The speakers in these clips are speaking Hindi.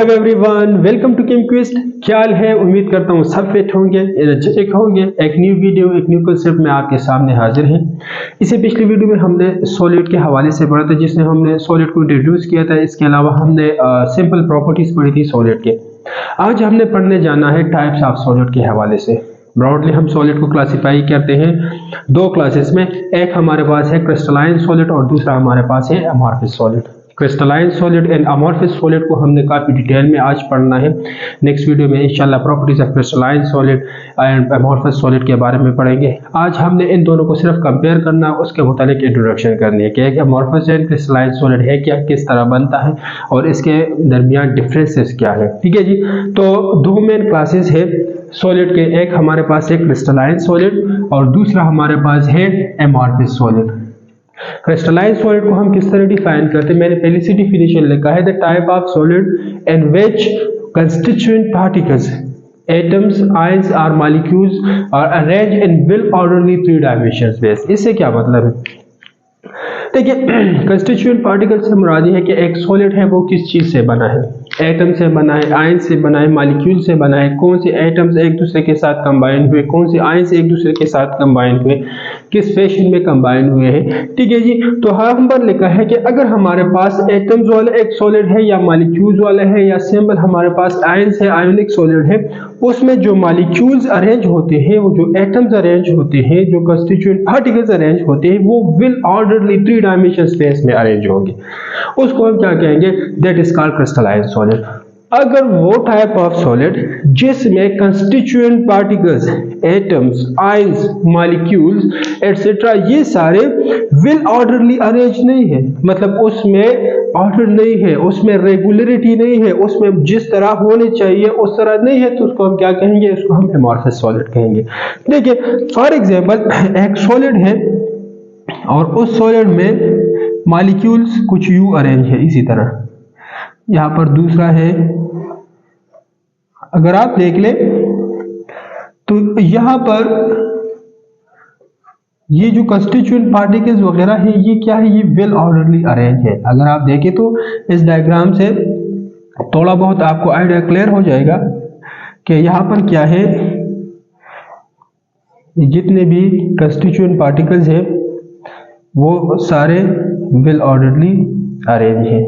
हेलो एवरीवन, वेलकम टू केम क्विस्ट। क्या हाल है? उम्मीद करता हूँ सब फिट होंगे, एनर्जेटिक होंगे। एक न्यू वीडियो, एक न्यू कंसेप्ट में आपके सामने हाजिर हैं। इससे पिछली वीडियो में हमने सॉलिड के हवाले से पढ़ा था, जिसमें हमने सॉलिड को इंट्रोड्यूस किया था। इसके अलावा हमने सिंपल प्रॉपर्टीज पढ़ी थी सॉलिड के। आज हमने पढ़ने जाना है टाइप्स ऑफ सॉलिड के हवाले से। ब्रॉडली हम सॉलिड को क्लासीफाई करते हैं दो क्लासेस में। एक हमारे पास है क्रिस्टलाइन सॉलिड और दूसरा हमारे पास है amorphous solid. Crystalline solid and amorphous solid को हमने काफी डिटेल में आज पढ़ना है। नेक्स्ट वीडियो में इंशाल्लाह properties of crystalline solid and amorphous solid के बारे में पढ़ेंगे। आज हमने इन दोनों को सिर्फ कंपेयर करना, उसके मुतालिक इंट्रोडक्शन करनी है कि अमॉर्फस एंड क्रिस्टलाइन सॉलिड है क्या, किस तरह बनता है और इसके दरमियान डिफरेंसेस क्या है। ठीक है जी। तो दो मेन क्लासेस है सॉलिड के। एक हमारे पास है क्रिस्टलाइन सॉलिड और दूसरा हमारे पास है अमॉर्फस सॉलिड। क्रिस्टलाइन सॉलिड को हम किस तरह डिफाइन करते हैं? मैंने पहले से डिफिनेशन लिखा है, the type of solid in which constituent particles atoms ions और molecules are arranged in well orderly three dimension space. इससे क्या मतलब है? देखिए, कंस्टिट्यूएंट पार्टिकल से मुराद है कि एक सॉलिड है वो किस चीज से बना है। एटम से बना है, आयन से बना है, मॉलिक्यूल से बना है। कौन से एटम्स एक दूसरे के साथ कंबाइन हुए, कौन से आयंस एक दूसरे के साथ कंबाइन हुए, किस फैशन में कंबाइन हुए हैं। ठीक है जी। तो हम पर लिखा है कि अगर हमारे पास एटम्स वाला एक सॉलिड है या मॉलिक्यूल्स वाला है या सिंपल हमारे पास आयंस है, आयोनिक सॉलिड है, उसमें जो मॉलिक्यूल्स अरेंज होते हैं, वो जो एटम्स अरेंज होते हैं, जो कंस्टिट्यूएंट पार्टिकल्स अरेंज होते हैं, वो will orderly three dimension space में अरेंज होंगे। उसको हम क्या कहेंगे? That is called crystalline solid. अगर वो टाइप ऑफ सॉलिड जिसमें constituent particles atoms, ions, molecules etcetera ये सारे विल ऑर्डरली अरेंज नहीं है, मतलब उसमें ऑर्डर नहीं है, उसमें रेगुलरिटी नहीं है, उसमें जिस तरह होने चाहिए उस तरह नहीं है, तो उसको हम क्या कहेंगे? उसको हम अमॉर्फस सॉलिड कहेंगे। देखिए, फॉर एग्जांपल एक सॉलिड है और उस सॉलिड में मॉलिक्यूल्स कुछ यूं अरेंज है, इसी तरह यहां पर दूसरा है। अगर आप देख ले तो यहां पर ये जो कंस्टिट्यूएंट पार्टिकल्स वगैरह है, ये क्या है? ये वेल ऑर्डरली अरेंज है। अगर आप देखें तो इस डायग्राम से थोड़ा बहुत आपको आइडिया क्लियर हो जाएगा कि यहां पर क्या है। जितने भी कंस्टिट्यूएंट पार्टिकल्स है वो सारे वेल ऑर्डरली अरेंज है।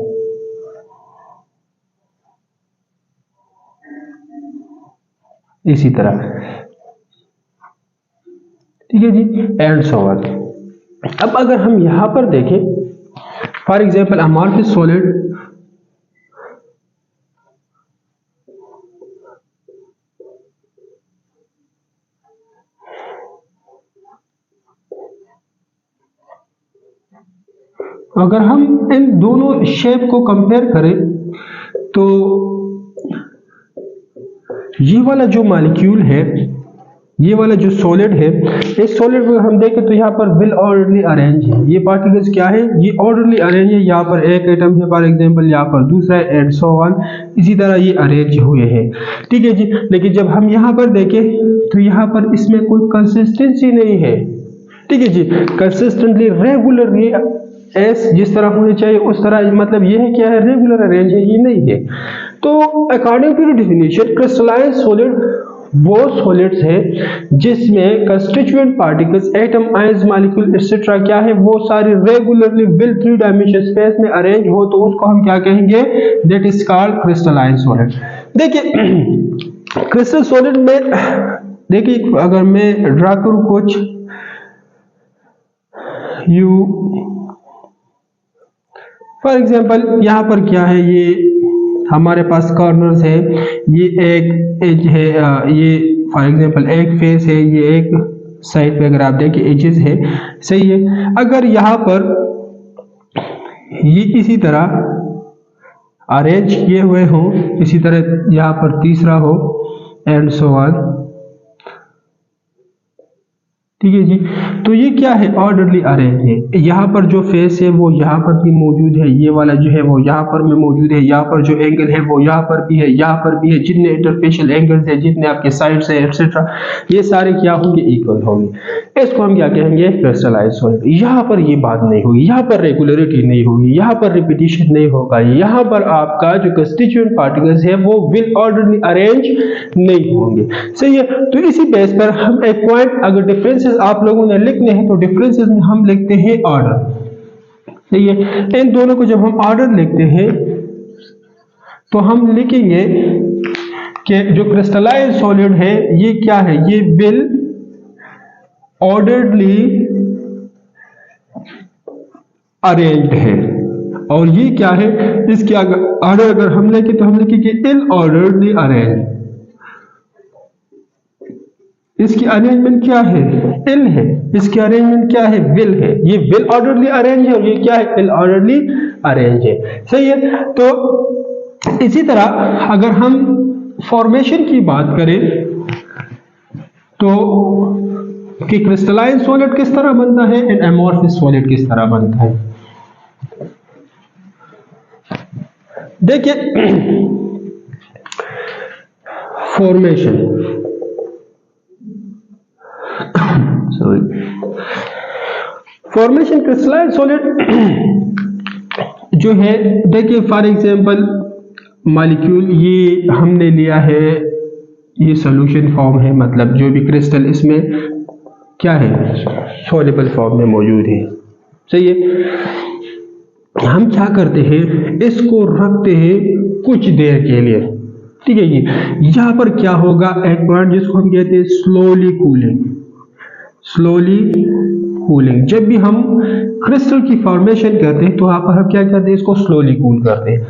इसी तरह, ठीक है जी, एंड सो ऑन। अब अगर हम यहां पर देखें, फॉर एग्जांपल अमॉर्फस सॉलिड, अगर हम इन दोनों शेप को कंपेयर करें तो ये वाला जो मॉलिक्यूल है, ये वाला जो सॉलिड है, इस सॉलिड को हम देखें तो यहाँ पर विल ऑर्डरली अरेंज है। ये पार्टिकल्स क्या है? ये ऑर्डरली अरेंज है। यहाँ पर एक एटम है फॉर एग्जांपल, यहाँ पर दूसरा है, एंड सो ऑन। इसी तरह ये अरेंज हुए हैं। ठीक है जी। लेकिन जब हम यहाँ पर देखें तो यहाँ पर इसमें कोई कंसिस्टेंसी नहीं है। ठीक है जी। कंसिस्टेंटली रेगुलरली एस जिस तरह होनी चाहिए उस तरह, मतलब ये है क्या है? रेगुलर अरेंज है, ये नहीं है। तो according to the definition, crystalline solid वो सॉलिड्स है जिसमें constituent particles atom, ions, molecule etcetera क्या है? वो सारे regularly will three dimension space में अरेंज हो, तो उसको हम क्या कहेंगे? That is called crystalline solid. देखिए, क्रिस्टल सॉलिड में देखिए, अगर मैं ड्रा करूं कुछ यू, फॉर एग्जांपल यहां पर क्या है? ये हमारे पास कॉर्नर्स है, ये एक एज है, ये फॉर एग्जांपल एक फेस है, ये एक साइड पे अगर आप देखें एजेस है, सही है। अगर यहाँ पर ये इसी तरह अरेंज किए हुए हों, इसी तरह यहाँ पर तीसरा हो, एंड सो ऑन, ठीक है जी। तो ये क्या है, ऑर्डरली अरेंज है। यहाँ पर जो फेस है वो यहाँ पर भी मौजूद है, ये वाला जो है वो यहाँ पर में मौजूद है, यहाँ पर जो एंगल है वो यहाँ पर भी है, यहाँ पर भी है। जितने इंटरफेशियल एंगल्स है, जितने आपके साइड्स है एक्सेट्रा, ये सारे क्या होंगे, इक्वल होंगे। इसको हम क्या कहेंगे, क्रिस्टलाइज्ड सॉलिड। यहाँ पर ये बात नहीं होगी, यहाँ पर रेगुलरिटी नहीं होगी, यहाँ पर रिपीटिशन नहीं होगा, यहाँ पर आपका जो कंस्टिट्यूएंट पार्टिकल्स है वो विल ऑर्डरली अरेंज नहीं होंगे। सही है। तो इसी बेस पर हम एक पॉइंट, अगर डिफरेंसेस आप लोगों ने लिखने हैं तो डिफरेंसेस में हम लिखते हैं ऑर्डर। सही है। इन दोनों को जब हम ऑर्डर लिखते हैं तो हम लिखेंगे कि जो क्रिस्टलाइज्ड सॉलिड है ये क्या है, ये विल ऑर्डरली अरेंज्ड है। और ये क्या है, इसके ऑर्डर अगर हम लिखें तो हम लिखेंगे इल ऑर्डरली अरेंज। इसकी अरेंजमेंट क्या है, इल है। इसकी अरेंजमेंट क्या है, विल है। ये विल ऑर्डरली अरेंज है और ये क्या है, इल ऑर्डरली अरेंज है। सही है। तो इसी तरह अगर हम फॉर्मेशन की बात करें तो कि क्रिस्टलाइन सॉलिड किस तरह बनता है एंड एमोर्फिस सॉलिड किस तरह बनता है। देखिए फॉर्मेशन, फॉर्मेशन क्रिस्टलाइन सॉलिड जो है, देखिए फॉर एग्जांपल मॉलिक्यूल ये हमने लिया है, ये सॉल्यूशन फॉर्म है, मतलब जो भी क्रिस्टल इसमें क्या है, सॉल्युबल फॉर्म में मौजूद है। सही है। हम क्या करते हैं, इसको रखते हैं कुछ देर के लिए। ठीक है जी। यहां पर क्या होगा, एक पॉइंट जिसको हम कहते हैं स्लोली कूलिंग। स्लोली कूलिंग, जब भी हम क्रिस्टल की फॉर्मेशन करते हैं तो वहां पर हम क्या करते हैं, इसको स्लोली कूल करते हैं।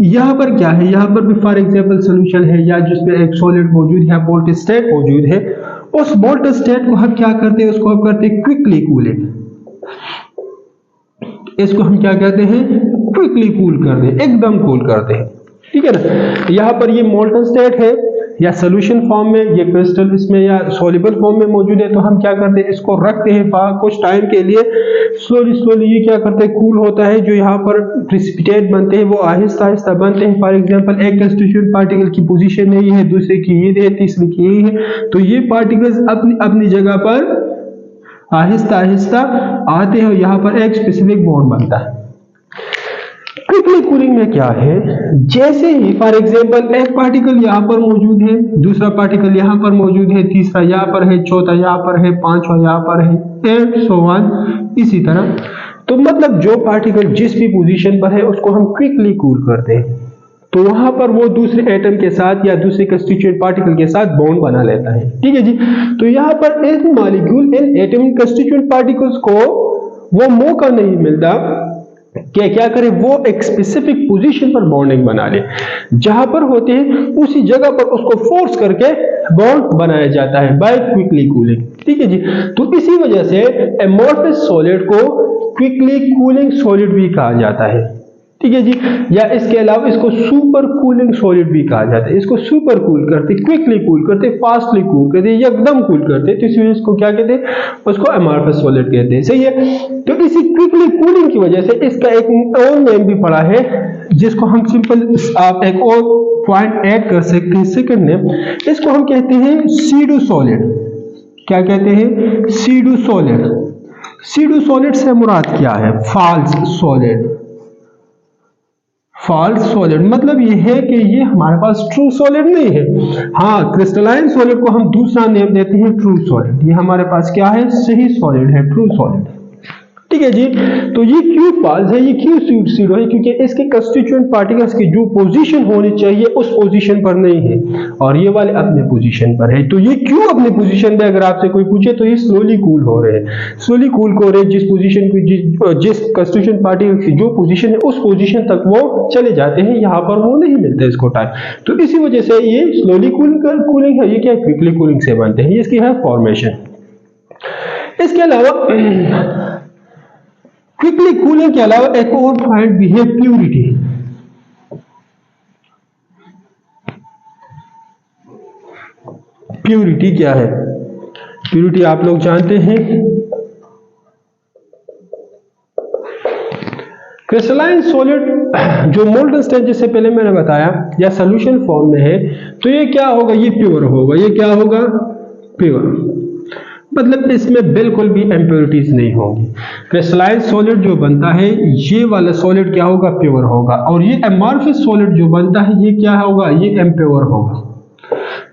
यहाँ पर क्या है, यहाँ पर भी फॉर एग्जांपल सॉल्यूशन है या जिसमें एक सॉलिड मौजूद है, बोल्ट स्टेट मौजूद है, उस बोल्ट स्टेट को हम क्या करते हैं, उसको हम करते हैं क्विकली कूलिंग। इसको हम क्या कहते हैं, क्विकली कूल करते हैं, एकदम कूल करते हैं। ठीक है ना। यहाँ पर ये मोल्टन स्टेट है या सोल्यूशन फॉर्म में, ये क्रिस्टल इसमें या सॉल्युबल फॉर्म में मौजूद है, तो हम क्या करते हैं, इसको रखते हैं कुछ टाइम के लिए। स्लोली स्लोली ये क्या करते हैं, कूल होता है। जो यहाँ पर प्रिसिपिटेट बनते हैं वो आहिस्ता आहिस्ता बनते हैं। फॉर एग्जांपल एक कंस्टिट्यूएंट पार्टिकल की पोजीशन यही है, दूसरे की ये है, तीसरे की यही है, तो ये पार्टिकल्स अपनी अपनी जगह पर आहिस्ता आहिस्ता आते हैं और यहाँ पर एक स्पेसिफिक बॉन्ड बनता है। क्विकली कूलिंग में क्या है, जैसे ही फॉर एग्जांपल एक पार्टिकल यहाँ पर मौजूद है, दूसरा पार्टिकल यहाँ पर मौजूद है, तीसरा यहाँ पर है, चौथा यहाँ पर है, पांचवा यहाँ पर है, एंड सो ऑन, इसी तरह। तो मतलब जो पार्टिकल जिस भी पोजीशन पर है उसको हम क्विकली कूल करते हैं, तो वहां पर वो दूसरे एटम के साथ या दूसरे कंस्टिट्यूएंट पार्टिकल के साथ बॉन्ड बना लेता है। ठीक है जी। तो यहाँ पर इन मॉलिक्यूल, इन एटम कंस्टिट्यूएंट पार्टिकल्स को वो मौका नहीं मिलता कि क्या करे, वो एक स्पेसिफिक पोजीशन पर बॉन्डिंग बना ले। जहां पर होते हैं उसी जगह पर उसको फोर्स करके बॉन्ड बनाया जाता है बाय क्विकली कूलिंग। ठीक है जी। तो इसी वजह से एमोर्फिस सॉलिड को क्विकली कूलिंग सॉलिड भी कहा जाता है। ठीक है जी। या इसके अलावा इसको सुपर कूलिंग सॉलिड भी कहा जाता है। इसको सुपर कूल करते, क्विकली कूल करते, फास्टली कूल करते, एकदम कूल करते, तो इसलिए इसको क्या कहते हैं, उसको एमोर्फिस सॉलिड कहते हैं। सही है। तो इसी क्विकली कूलिंग की वजह से इसका एक और नेम भी पड़ा है, जिसको हम सिंपल, आप एक और पॉइंट ऐड कर सकते हैं, सेकंड नेम, इसको हम कहते हैं सीडो सॉलिड। क्या कहते हैं, सीडो सॉलिड। सीडो सॉलिड से मुराद क्या है, फॉल्स सॉलिड। फॉल्स सॉलिड मतलब ये है कि ये हमारे पास ट्रू सॉलिड नहीं है। हाँ, क्रिस्टलाइन सॉलिड को हम दूसरा नेम देते हैं ट्रू सॉलिड। ये हमारे पास क्या है, सही सॉलिड है, ट्रू सॉलिड। ठीक है जी। तो ये क्यों फॉल्स है, ये क्यों सीडो है, क्योंकि इसके कंस्टिट्यूएंट पार्टिकल्स की जो पोजीशन होनी चाहिए उस पोजीशन पर नहीं है और ये वाले अपने पोजीशन पर है। तो ये क्यों अपने पोजीशन पे, अगर आपसे कोई पूछे तो ये स्लोली कूल हो रहे हैं। स्लोली कूल हो रहे हैं, जिस पोजीशन की, जिस कंस्टिट्यूएंट पार्टिकल की जो पोजीशन है उस पोजीशन तक वो चले जाते हैं, यहाँ पर वो नहीं मिलता इसको टाइम। तो इसी वजह से ये स्लोली कूलिंग है। ये क्या, क्विकली कूलिंग से बनते हैं, ये इसकी है फॉर्मेशन। इसके अलावा क्विकली कूलिंग के अलावा एक और पॉइंट भी है, प्यूरिटी। प्यूरिटी क्या है, प्योरिटी आप लोग जानते हैं। क्रिस्टलाइन सॉलिड जो मोल्टन स्टेट जैसे पहले मैंने बताया या सॉल्यूशन फॉर्म में है, तो ये क्या होगा, ये प्योर होगा। ये क्या होगा, प्योर, मतलब इसमें बिल्कुल भी इम्प्योरिटीज नहीं होंगी। क्रिस्टलाइन सॉलिड जो बनता है ये वाला सॉलिड क्या होगा, प्योर होगा। और ये एमॉर्फस सॉलिड जो बनता है ये क्या होगा, ये इम्प्योर होगा।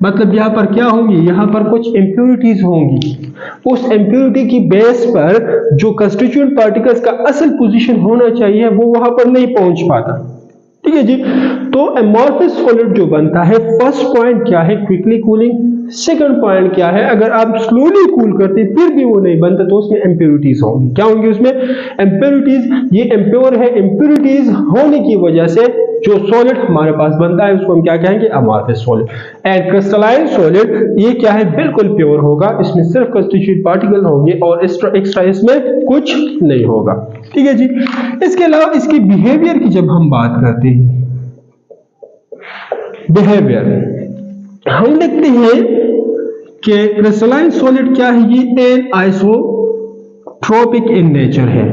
मतलब यहाँ पर क्या होंगी, यहाँ पर कुछ इम्प्योरिटीज होंगी। उस इम्प्योरिटी की बेस पर जो कंस्टिट्यूएंट पार्टिकल्स का असल पोजीशन होना चाहिए वो वहां पर नहीं पहुंच पाता। ठीक है जी। तो एमॉर्फस सॉलिड जो बनता है, फर्स्ट पॉइंट क्या है, क्विकली कूलिंग। सेकंड पॉइंट क्या है, अगर आप स्लोली कूल करते फिर भी वो नहीं बनता तो उसमें इम्प्योरिटीज होंगी। क्या होंगी उसमें, इम्प्योरिटीज। ये इम्प्योर है, इम्प्योरिटीज होने की वजह से जो सॉलिड हमारे पास बनता है उसको हम क्या कहेंगे, amorphous solid. And crystalline solid ये क्या है, बिल्कुल प्योर होगा। इसमें सिर्फ कंस्टिट्यूएंट पार्टिकल होंगे और एक्स्ट्रा इसमें कुछ नहीं होगा। ठीक है जी। इसके अलावा इसके बिहेवियर की जब हम बात करते हैं, बिहेवियर, हम देखते हैं कि क्रिस्टलाइन सॉलिड क्या है, ये एन आइसोट्रोपिक इन नेचर है।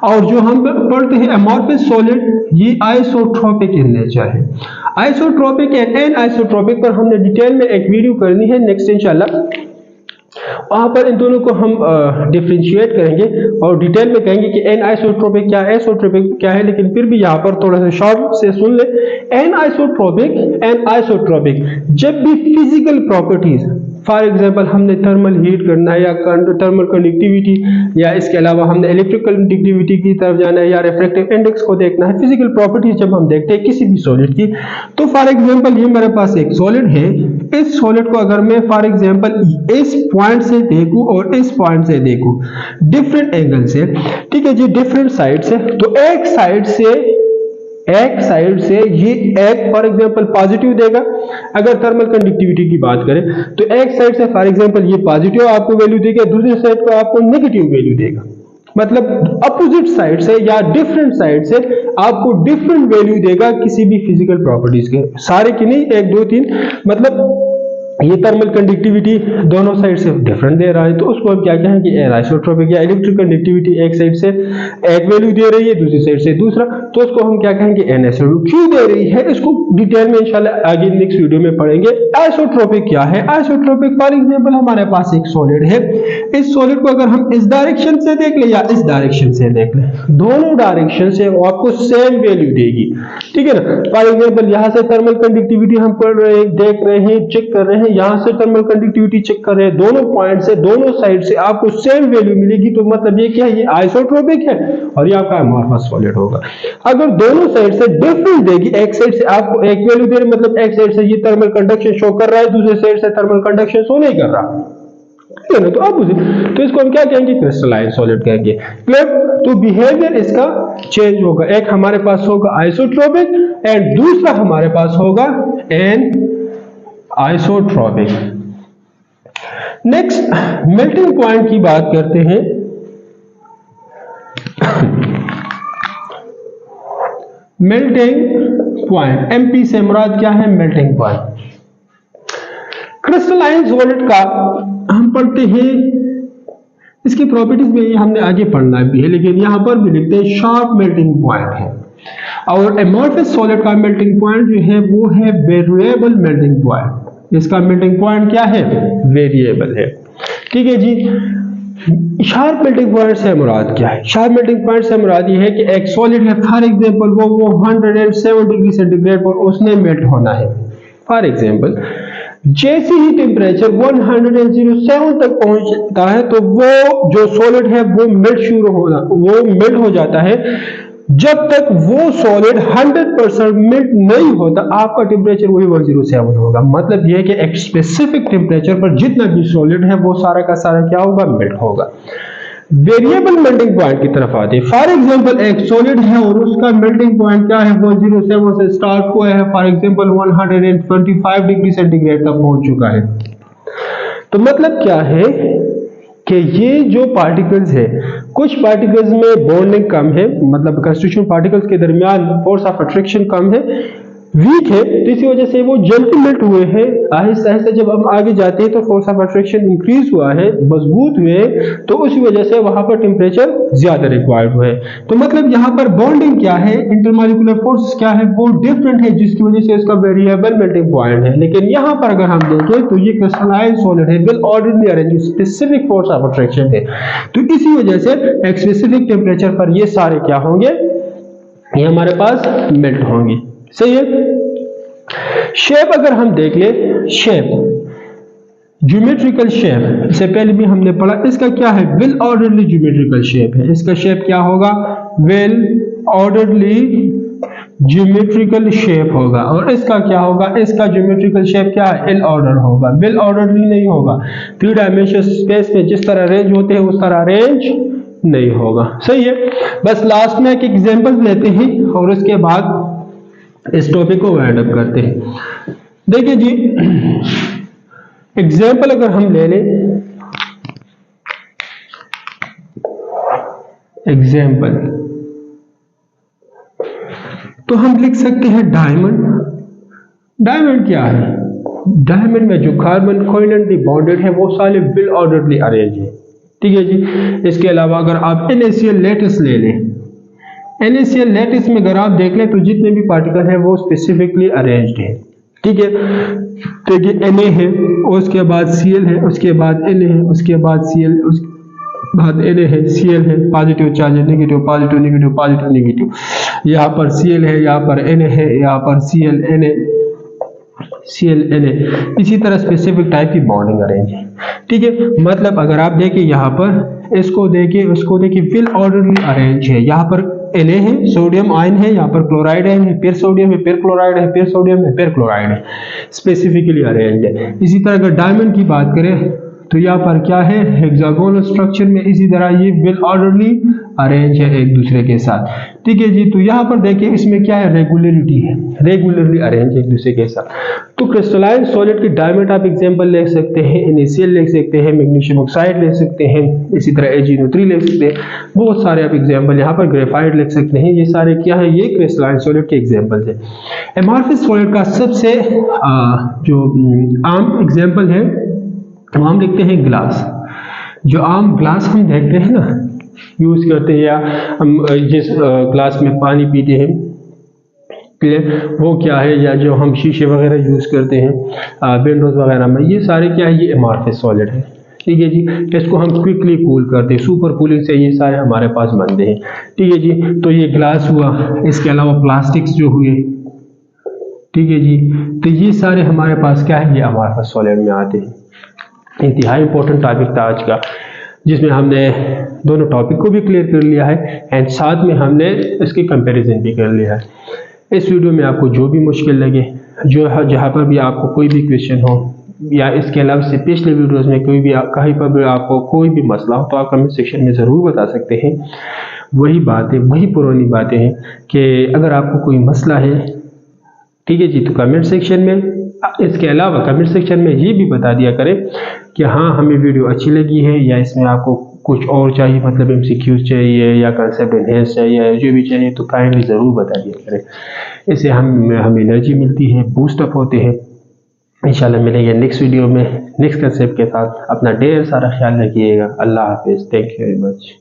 और जो हम पढ़ते हैं अमॉर्फस सॉलिड, ये आइसोट्रोपिक इन नेचर है। आइसोट्रोपिक एंड एन आइसोट्रोपिक पर हमने डिटेल में एक वीडियो करनी है नेक्स्ट इंशाल्लाह, वहां पर इन दोनों को हम डिफरेंशिएट करेंगे और डिटेल में कहेंगे कि एन आइसोट्रोपिक क्या है, आइसोट्रोपिक क्या है। लेकिन फिर भी यहाँ पर थोड़ा सा शॉर्ट से सुन ले। एन आइसोट्रोपिक एंड आइसोट्रोपिक जब भी फिजिकल प्रॉपर्टीज, फॉर एग्जांपल हमने थर्मल हीट करना है या थर्मल कंडक्टिविटी या इसके अलावा हमने इलेक्ट्रिकल कंडक्टिविटी की तरफ जाना है या रिफ्रैक्टिव इंडेक्स को देखना है, फिजिकल प्रॉपर्टीज जब हम देखते हैं किसी भी सॉलिड की, तो फॉर एग्जांपल ये मेरे पास एक सॉलिड है। इस सॉलिड को अगर मैं फॉर एग्जांपल इस पॉइंट से देखूं और इस पॉइंट से देखूं डिफरेंट एंगल से, ठीक है जी, डिफरेंट साइड से, तो एक साइड से ये एक फॉर एग्जांपल पॉजिटिव देगा। अगर थर्मल कंडक्टिविटी की बात करें तो एक साइड से फॉर एग्जांपल ये पॉजिटिव आपको वैल्यू देगा, दूसरी साइड को आपको नेगेटिव वैल्यू देगा। मतलब अपोजिट साइड से या डिफरेंट साइड से आपको डिफरेंट वैल्यू देगा किसी भी फिजिकल प्रॉपर्टीज के, सारे की नहीं, एक दो तीन। मतलब ये थर्मल कंडक्टिविटी दोनों साइड से डिफरेंट दे रहा है तो उसको हम क्या कहेंगे, एनिसोट्रोपिक। या इलेक्ट्रिक कंडक्टिविटी एक साइड से एक वैल्यू दे रही है, दूसरी साइड से दूसरा, तो उसको हम क्या कहेंगे, एनिसोट्रोपिक। क्यों दे रही है इसको डिटेल में इंशाल्लाह आगे नेक्स्ट वीडियो में पढ़ेंगे। आइसोट्रोपिक क्या है, आइसोट्रोपिक फॉर एग्जांपल हमारे पास एक सॉलिड है। इस सॉलिड को अगर हम इस डायरेक्शन से देख ले या इस डायरेक्शन से देख ले, दोनों डायरेक्शन से वो आपको सेम वैल्यू देगी। ठीक है ना। फॉर एग्जांपल यहां से थर्मल कंडक्टिविटी हम पढ़ रहे हैं, देख रहे हैं, चेक कर रहे हैं, यहां से थर्मल कंडक्टिविटी चेक कर रहे हैं, दोनों पॉइंट से दोनों साइड से आपको सेम वैल्यू मिलेगी। तो मतलब ये क्या है, ये आइसोट्रोपिक है और ये आपका अमॉर्फस सॉलिड होगा। अगर दोनों साइड से डिफरेंट देगी, एक साइड से आपको एक वैल्यू दे रही, मतलब एक साइड से ये थर्मल कंडक्शन शो कर रहा है, दूसरे साइड से थर्मल कंडक्शन शो नहीं कर रहा है ना, तो अपोजिट, तो इसको हम क्या कहेंगे, क्रिस्टलाइन सॉलिड कहेंगे। क्लियर। तो बिहेवियर इसका चेंज होगा, एक हमारे पास होगा आइसोट्रोपिक एंड दूसरा हमारे पास होगा anisotropic. Next melting point की बात करते हैं। मेल्टिंग पॉइंट, एमपी से मुराद क्या है, मेल्टिंग पॉइंट। क्रिस्टलाइन सॉलिड का हम पढ़ते हैं, इसकी प्रॉपर्टीज में हमने आगे पढ़ना भी है, लेकिन यहां पर भी लिखते हैं शार्प मेल्टिंग पॉइंट है। और एमॉर्फस सॉलिड का मेल्टिंग पॉइंट जो है वो है वेरिएबल मेल्टिंग पॉइंट। इसका मेल्टिंग पॉइंट क्या है, वेरिएबल है। ठीक है जी। शार्प मेल्टिंग पॉइंट से मुराद क्या है, शार्प मेल्टिंग पॉइंट से मुराद ये है कि एक सॉलिड है, फॉर एग्जांपल वो 107 डिग्री सेंटीग्रेड पर उसने मेल्ट होना है। फॉर एग्जांपल जैसे ही टेम्परेचर 107 तक पहुंचता है तो वो जो सॉलिड है वो मेल्ट हो जाता है। जब तक वो सॉलिड 100% मेल्ट नहीं होता आपका टेम्परेचर वही 107 होगा। मतलब यह है कि एक स्पेसिफिक टेम्परेचर पर जितना भी सॉलिड है वो सारा का सारा क्या होगा, मेल्ट होगा। वेरिएबल मेल्टिंग पॉइंट की तरफ आते हैं। फॉर एग्जांपल एक सॉलिड है और उसका मेल्टिंग पॉइंट क्या है, 107 से स्टार्ट हुआ है, फॉर एग्जांपल 125 डिग्री सेंटीग्रेड तक पहुंच चुका है। तो मतलब क्या है कि ये जो पार्टिकल्स है, कुछ पार्टिकल्स में बॉन्डिंग कम है, मतलब कंस्टिट्यूएंट पार्टिकल्स के दरमियान फोर्स ऑफ अट्रैक्शन कम है, वीक है, तो इसी वजह से वो जल्दी मेल्ट हुए हैं। आहिस्ता आहिस्ता जब हम आगे जाते हैं तो फोर्स ऑफ अट्रैक्शन इंक्रीज हुआ है, मजबूत हुए, तो उसी वजह से वहां पर टेम्परेचर ज्यादा रिक्वायर्ड हुआ है। तो मतलब यहाँ पर बॉन्डिंग क्या है, इंटरमॉलिक्यूलर फोर्स क्या है, वो डिफरेंट है, जिसकी वजह से इसका वेरिएबल मेल्टिंग पॉइंट है। लेकिन यहाँ पर अगर हम देखें तो ये क्रिस्टलाइन सॉलिड है, well orderly arrange, specific force of attraction है। तो इसी वजह से एक स्पेसिफिक टेम्परेचर पर ये सारे क्या होंगे, ये हमारे पास मेल्ट होंगे। सही है। शेप अगर हम देख ले, शेप ज्योमेट्रिकल शेप, इससे पहले भी हमने पढ़ा, इसका क्या है, वेल ऑर्डरली ज्योमेट्रिकल शेप है। इसका शेप क्या होगा, वेल ऑर्डरली ज्योमेट्रिकल शेप होगा। और इसका क्या होगा, इसका ज्योमेट्रिकल शेप क्या है, एल ऑर्डर होगा, वेल ऑर्डरली नहीं होगा। 3 डायमेंशन स्पेस में जिस तरह रेंज होते हैं उस तरह रेंज नहीं होगा। सही है। बस लास्ट में एक एग्जांपल लेते हैं और उसके बाद इस टॉपिक को वाइंड अप करते हैं। देखिए जी, एग्जांपल अगर हम ले लें, एग्जांपल तो हम लिख सकते हैं डायमंड। डायमंड क्या है, डायमंड में जो कार्बन कोवेलेंटली बॉन्डेड है वो सारे वेल ऑर्डरली अरेंज है। ठीक है जी। इसके अलावा अगर आप NaCl लैटिस ले लें, NaCl लैटिस में अगर आप देख लें तो जितने भी पार्टिकल हैं वो स्पेसिफिकली अरेंज्ड है। ठीक है। तो ये Na है, उसके बाद Cl है, उसके बाद Na है, उसके बाद Cl, उसके बाद Na है, Cl है, पॉजिटिव चार्ज है, negative, positive, negative, positive, negative. यहाँ पर Cl है, यहाँ पर Na है, यहाँ पर Cl, Na, Cl, Na। इसी तरह स्पेसिफिक टाइप की बॉन्डिंग अरेंज है। ठीक है। मतलब अगर आप देखिए यहाँ पर, इसको देखिए, उसको देखिए, वेल ऑर्डरली अरेंज है। यहाँ पर Na है, सोडियम आयन है, यहाँ पर क्लोराइड आयन है, फिर सोडियम है, फिर क्लोराइड है, फिर सोडियम है, फिर क्लोराइड है, स्पेसिफिकली अरेंज है। इसी तरह अगर डायमंड की बात करें तो यहाँ पर क्या है, हेक्सागोनल स्ट्रक्चर में, इसी तरह ये वेल ऑर्डरली अरेंज है एक दूसरे के साथ। ठीक है जी। तो यहाँ पर देखिए इसमें क्या है, रेगुलरिटी है, रेगुलरली अरेंज एक दूसरे के साथ। तो क्रिस्टलाइन सॉलिड की डायमंड आप एग्जांपल ले सकते हैं, NaCl ले सकते हैं, मैग्नीशियम ऑक्साइड ले सकते हैं, इसी तरह AgNO3 ले सकते हैं, बहुत सारे आप एग्जांपल, यहाँ पर ग्रेफाइट ले सकते हैं। ये सारे क्या है, ये क्रिस्टलाइन सॉलिड के एग्जांपल्स हैं। एमॉर्फस सॉलिड का सबसे जो आम एग्जांपल है तो हम लिखते हैं ग्लास। जो आम ग्लास हम देखते हैं ना, यूज करते हैं, या हम जिस ग्लास में पानी पीते हैं, वो क्या है, या जो हम शीशे वगैरह यूज करते हैं विंडोज वगैरह में, ये सारे क्या है, ये एमॉर्फस सॉलिड है। ठीक है जी। इसको हम क्विकली कूल करते हैं, सुपर कूलिंग से ये सारे हमारे पास बनते हैं। ठीक है जी। तो ये ग्लास हुआ, इसके अलावा प्लास्टिक्स जो हुए, ठीक है जी, तो ये सारे हमारे पास क्या है, ये एमॉर्फस सॉलिड में आते हैं। इंतहाई इंपॉर्टेंट टॉपिक था आज का, जिसमें हमने दोनों टॉपिक को भी क्लियर कर लिया है एंड साथ में हमने इसकी कंपैरिजन भी कर लिया है। इस वीडियो में आपको जो भी मुश्किल लगे, जो जहाँ पर भी आपको कोई भी क्वेश्चन हो, या इसके अलावा से पिछले वीडियोस में कोई भी कहीं पर भी आपको कोई भी मसला हो, तो आप कमेंट सेक्शन में ज़रूर बता सकते हैं। वही बातें, वही पुरानी बातें हैं कि अगर आपको कोई मसला है, ठीक है जी, तो कमेंट सेक्शन में, इसके अलावा कमेंट सेक्शन में ये भी बता दिया करें कि हाँ हमें वीडियो अच्छी लगी है, या इसमें आपको कुछ और चाहिए, मतलब MCQs चाहिए या कंसेप्ट एनहेंस चाहिए, या जो भी चाहिए, तो काइंडली ज़रूर बता दिया करें। इससे हमें एनर्जी मिलती है, बूस्टअप होते हैं। इंशाल्लाह मिलेंगे नेक्स्ट वीडियो में नेक्स्ट कंसेप्ट के साथ। अपना ढेर सारा ख्याल रखिएगा। अल्लाह हाफिज़। Thank you very much.